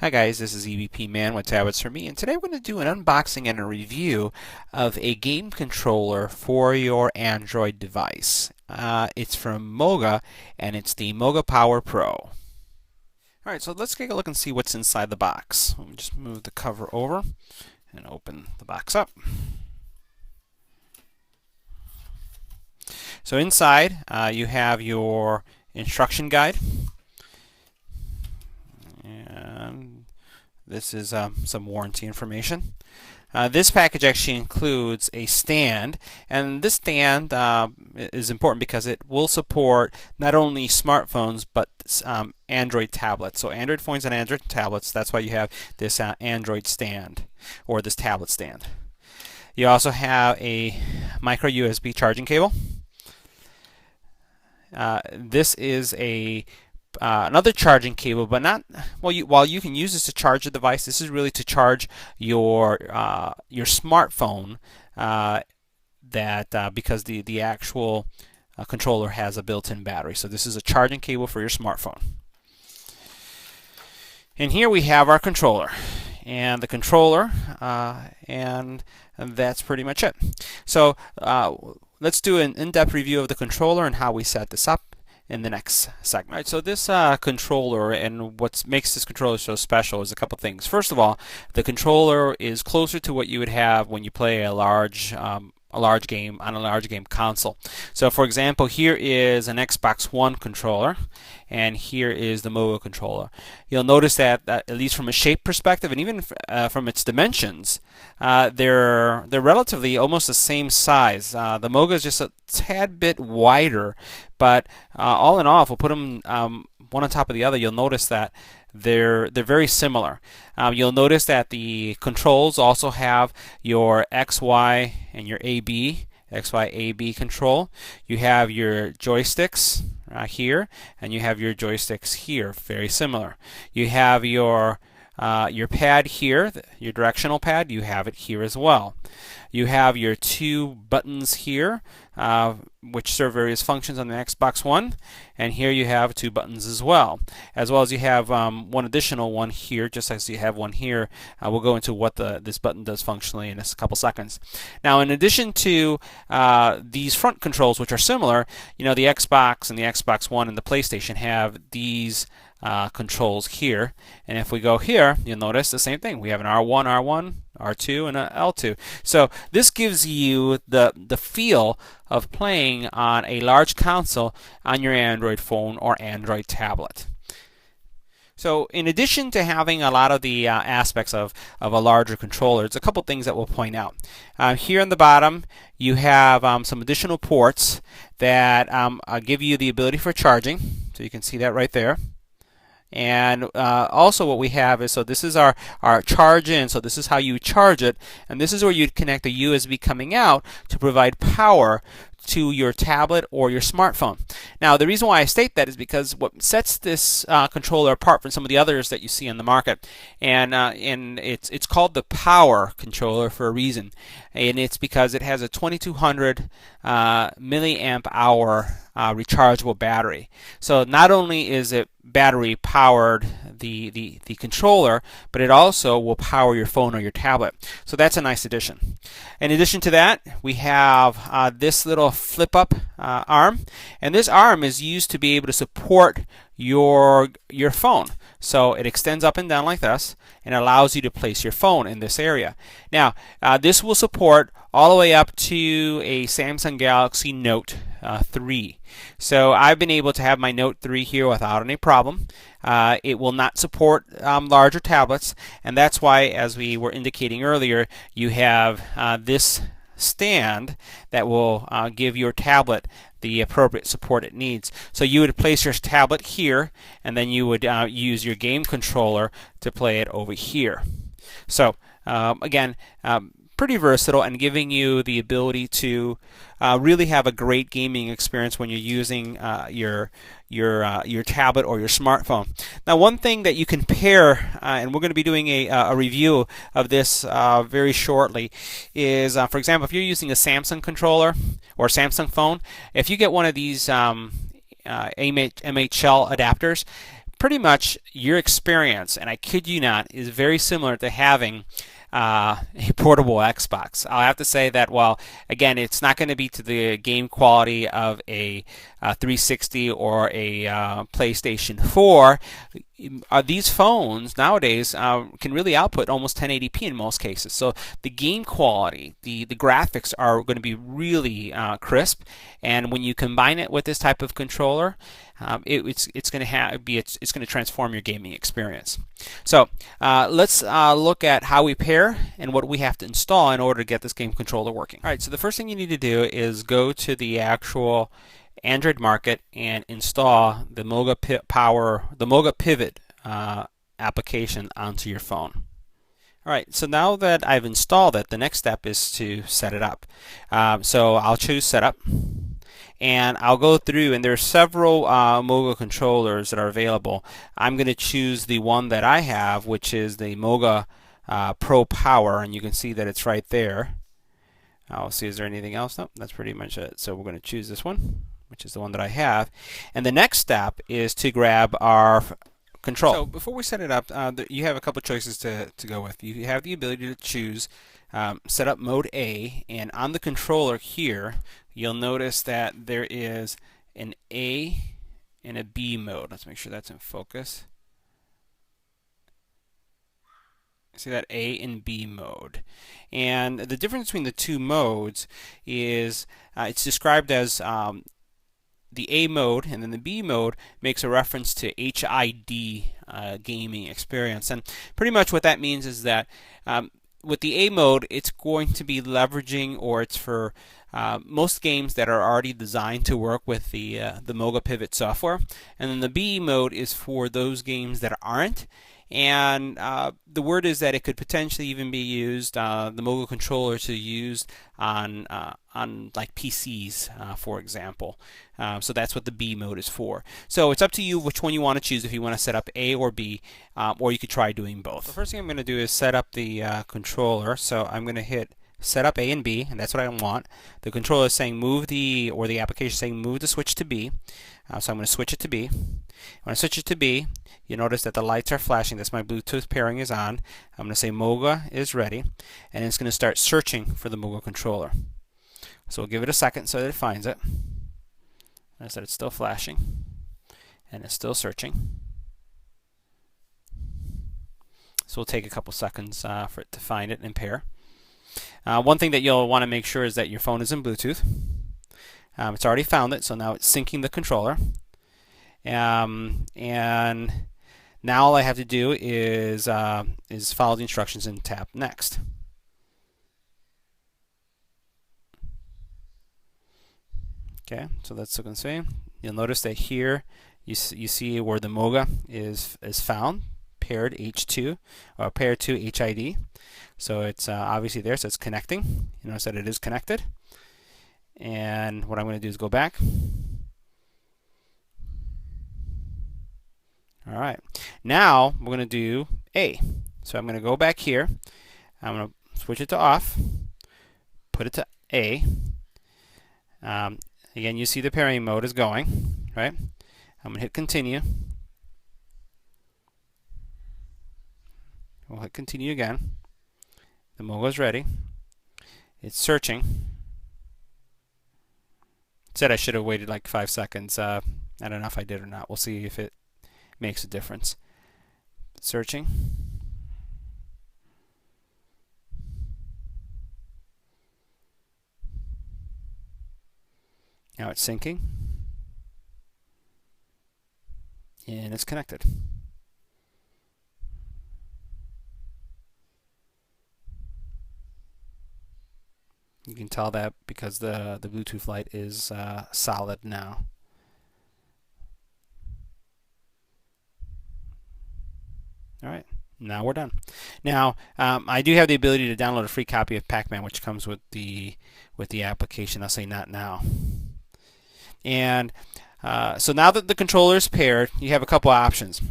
Hi guys, this is EBPMAN with Tablets for Me, and today we're going to do an unboxing and a review of a game controller for your Android device. It's from MOGA, and it's the MOGA Power Pro. Alright, so let's take a look and see what's inside the box. Let me just move the cover over and open the box up. So inside, you have your instruction guide. And this is some warranty information. This package actually includes a stand, and this stand is important because it will support not only smartphones but Android tablets. So Android phones and Android tablets, that's why you have this Android stand or this tablet stand. You also have a micro USB charging cable. This is another charging cable, but not while you can use this to charge the device, this is really to charge your smartphone. Because the actual controller has a built-in battery, so this is a charging cable for your smartphone. And here we have our controller, and the controller, and that's pretty much it. So let's do an in-depth review of the controller and how we set this up in the next segment. All right, so this controller, and what makes this controller so special is a couple things. First of all, the controller is closer to what you would have when you play a large game on a large game console. So for example, here is an Xbox One controller, and here is the MOGA controller. You'll notice that at least from a shape perspective, and even from its dimensions, they're relatively almost the same size. The MOGA is just a tad bit wider, but all in all, if we'll put them one on top of the other, you'll notice that they're very similar. You'll notice that the controls also have your X, Y, and your AB, X, Y, A, B control. You have your joysticks here, and you have your joysticks here, very similar. You have your pad here, your directional pad, you have it here as well. You have your two buttons here, which serve various functions on the Xbox One, and here you have two buttons as well as you have one additional one here, just as you have one here. We'll go into what this button does functionally in a couple seconds. Now, in addition to these front controls, which are similar, the Xbox and the Xbox One and the PlayStation have these controls here, and if we go here, you'll notice the same thing. We have an R1, R2, and an L2. So this gives you the feel of playing on a large console on your Android phone or Android tablet. So in addition to having a lot of the aspects of a larger controller, there's a couple things that we'll point out. Here on the bottom, you have some additional ports that give you the ability for charging. So you can see that right there. And also what we have is, so this is our charge in, so this is how you charge it, and this is where you'd connect a USB coming out to provide power to your tablet or your smartphone. Now, the reason why I state that is because what sets this controller apart from some of the others that you see on the market, and it's called the power controller for a reason, and it's because it has a 2200 milliamp hour rechargeable battery. So not only is it battery powered the controller, but it also will power your phone or your tablet. So that's a nice addition. In addition to that, we have this little flip up arm, and this arm is used to be able to support your phone. So it extends up and down like this and allows you to place your phone in this area. Now, this will support all the way up to a Samsung Galaxy Note 3. So I've been able to have my Note 3 here without any problem. It will not support larger tablets, and that's why, as we were indicating earlier, you have this stand that will give your tablet the appropriate support it needs. So you would place your tablet here, and then you would use your game controller to play it over here. So again, pretty versatile and giving you the ability to really have a great gaming experience when you're using your tablet or your smartphone. Now, one thing that you can pair, and we're going to be doing a review of this very shortly, is for example, if you're using a Samsung controller or Samsung phone, if you get one of these MHL adapters, pretty much your experience, and I kid you not, is very similar to having a portable Xbox. I'll have to say that, well, again, it's not going to be to the game quality of a 360 or a PlayStation 4. These phones nowadays can really output almost 1080p in most cases. So the game quality, the graphics are going to be really crisp, and when you combine it with this type of controller, it's going to transform your gaming experience. So let's look at how we pair and what we have to install in order to get this game controller working. All right, so the first thing you need to do is go to the actual Android market and install the MOGA Pivot application onto your phone. All right, so now that I've installed it, the next step is to set it up. So I'll choose Setup, and I'll go through, and there are several MOGA controllers that are available. I'm going to choose the one that I have, which is the MOGA Pro Power, and you can see that it's right there. I'll see, is there anything else? No, that's pretty much it. So we're going to choose this one, which is the one that I have. And the next step is to grab our control. So before we set it up, you have a couple choices to go with. You have the ability to choose Setup Mode A, and on the controller here, you'll notice that there is an A and a B mode. Let's make sure that's in focus. See that A and B mode, and the difference between the two modes is it's described as the A mode, and then the B mode makes a reference to HID gaming experience. And pretty much what that means is that with the A mode, it's going to be leveraging, or it's for most games that are already designed to work with the MOGA Pivot software. And then the B mode is for those games that aren't. And the word is that it could potentially even be used, the MOGA controller, to use on like PCs, for example. So that's what the B mode is for. So it's up to you which one you want to choose, if you want to set up A or B, or you could try doing both. The first thing I'm going to do is set up the controller. So I'm going to hit set up A and B, and that's what I want. The controller is saying move the, or the application is saying move the switch to B. So I'm going to switch it to B. When I switch it to B, you notice that the lights are flashing. That's my Bluetooth pairing is on. I'm going to say MOGA is ready, and it's going to start searching for the MOGA controller. So we'll give it a second so that it finds it. Notice that it's still flashing, and it's still searching. So we'll take a couple seconds for it to find it and pair. One thing that you'll want to make sure is that your phone is in Bluetooth. It's already found it, so now it's syncing the controller. And now all I have to do is follow the instructions and tap Next. Okay, so that's looking the same. You'll notice that here you see where the MOGA is found, paired H2 or paired to HID. So it's obviously there, so it's connecting. You notice that it is connected. And what I'm going to do is go back. All right. Now we're going to do A. So I'm going to go back here. I'm going to switch it to off. Put it to A. Again, you see the pairing mode is going, right? I'm going to hit continue. We'll hit continue again. The MOGA is ready. It's searching. It said I should have waited like 5 seconds. I don't know if I did or not. We'll see if it makes a difference. Searching. Now it's syncing. And it's connected. You can tell that because the Bluetooth light is solid now. All right, now we're done. Now I do have the ability to download a free copy of Pac-Man, which comes with the application. I'll say not now. And so now that the controller is paired, you have a couple options.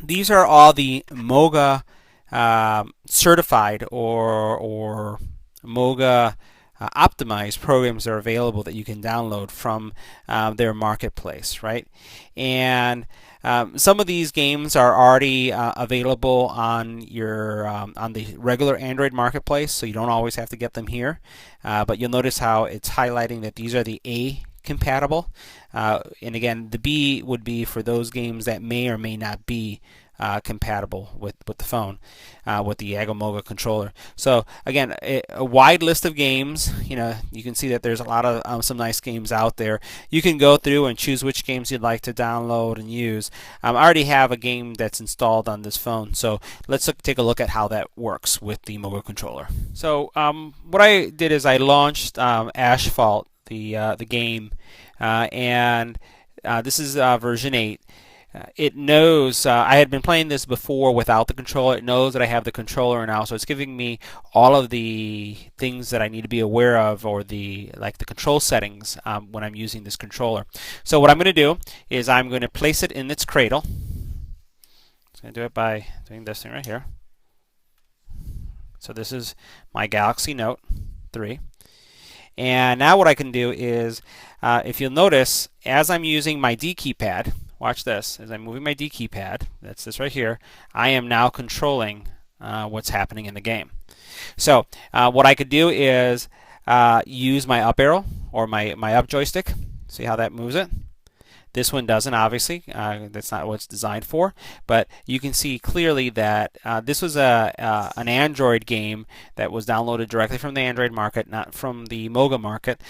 These are all the MOGA certified or MOGA optimized programs that are available that you can download from their marketplace, right? And Some of these games are already available on your on the regular Android marketplace, so you don't always have to get them here. But you'll notice how it's highlighting that these are the A compatible, and again, the B would be for those games that may or may not be compatible with the phone, with the MOGA controller. So again, a wide list of games. You can see that there's a lot of some nice games out there. You can go through and choose which games you'd like to download and use. I already have a game that's installed on this phone, so let's take a look at how that works with the MOGA controller. So what I did is I launched Asphalt, the game, and this is version 8. It knows I had been playing this before without the controller. It knows that I have the controller now, so it's giving me all of the things that I need to be aware of, or the control settings when I'm using this controller. So what I'm going to do is I'm going to place it in its cradle. I'm going to do it by doing this thing right here. So this is my Galaxy Note 3. And now what I can do is, if you'll notice, as I'm using my D keypad, watch this, as I'm moving my D keypad, that's this right here, I am now controlling what's happening in the game. So what I could do is use my up arrow, or my up joystick. See how that moves it? This one doesn't, obviously. That's not what it's designed for. But you can see clearly that this was an Android game that was downloaded directly from the Android market, not from the MOGA market.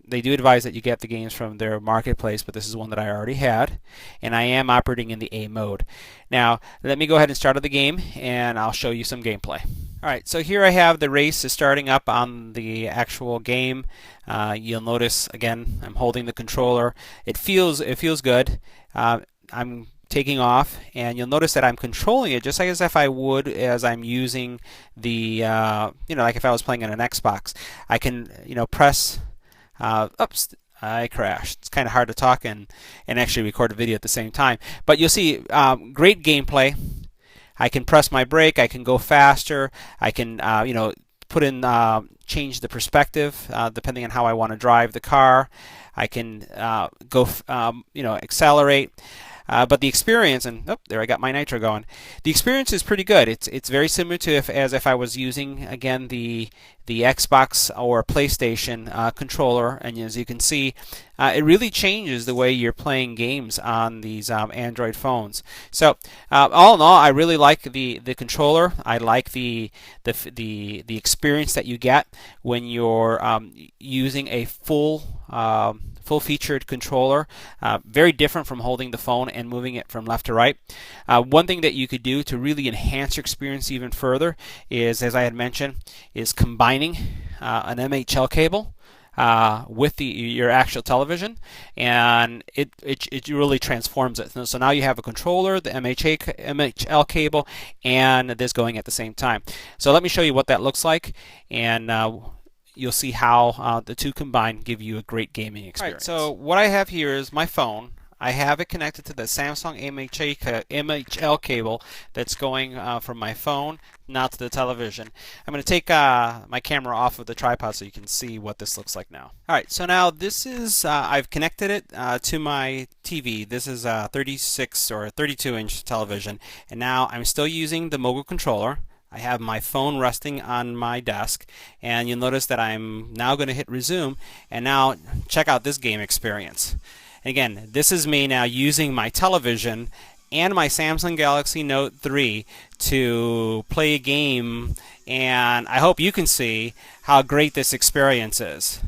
They do advise that you get the games from their marketplace, but this is one that I already had, and I am operating in the A mode. Now, let me go ahead and start the game, and I'll show you some gameplay. Alright, so here I have the race is starting up on the actual game. You'll notice, again, I'm holding the controller. It feels good. I'm taking off, and you'll notice that I'm controlling it just as if I would as I'm using the, like if I was playing on an Xbox. I can, press. Oops, I crashed. It's kind of hard to talk and actually record a video at the same time. But you'll see great gameplay. I can press my brake. I can go faster. I can, put in, change the perspective depending on how I want to drive the car. I can go, accelerate. But the experience, and there I got my nitro going. The experience is pretty good. It's very similar to as if I was using, again, the Xbox or PlayStation controller, and as you can see, it really changes the way you're playing games on these Android phones. So all in all, I really like the controller. I like the experience that you get when you're using a full-featured controller. Very different from holding the phone and moving it from left to right. One thing that you could do to really enhance your experience even further is, as I had mentioned, is combining an MHL cable with your actual television, and it really transforms it. So now you have a controller, the MHL cable, and this going at the same time. So let me show you what that looks like, and you'll see how the two combined give you a great gaming experience. Right, so what I have here is my phone. I have it connected to the Samsung MHL cable that's going from my phone now to the television. I'm going to take my camera off of the tripod so you can see what this looks like now. Alright, so now this is, I've connected it to my TV. This is a 36 or 32-inch television, and now I'm still using the MOGA controller. I have my phone resting on my desk, and you'll notice that I'm now going to hit resume, and now check out this game experience. Again, this is me now using my television and my Samsung Galaxy Note 3 to play a game, and I hope you can see how great this experience is.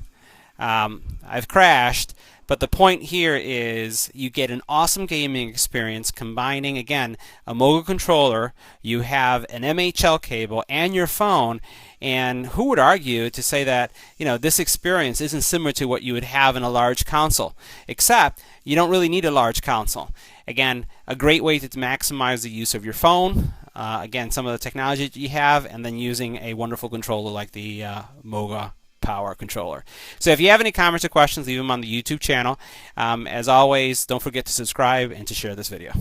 I've crashed, but the point here is you get an awesome gaming experience combining, again, a MOGA controller, you have an MHL cable, and your phone. And who would argue to say that this experience isn't similar to what you would have in a large console? Except you don't really need a large console. Again, a great way to maximize the use of your phone. Again, some of the technology that you have, and then using a wonderful controller like the MOGA Power controller. So if you have any comments or questions, leave them on the YouTube channel. As always, don't forget to subscribe and to share this video.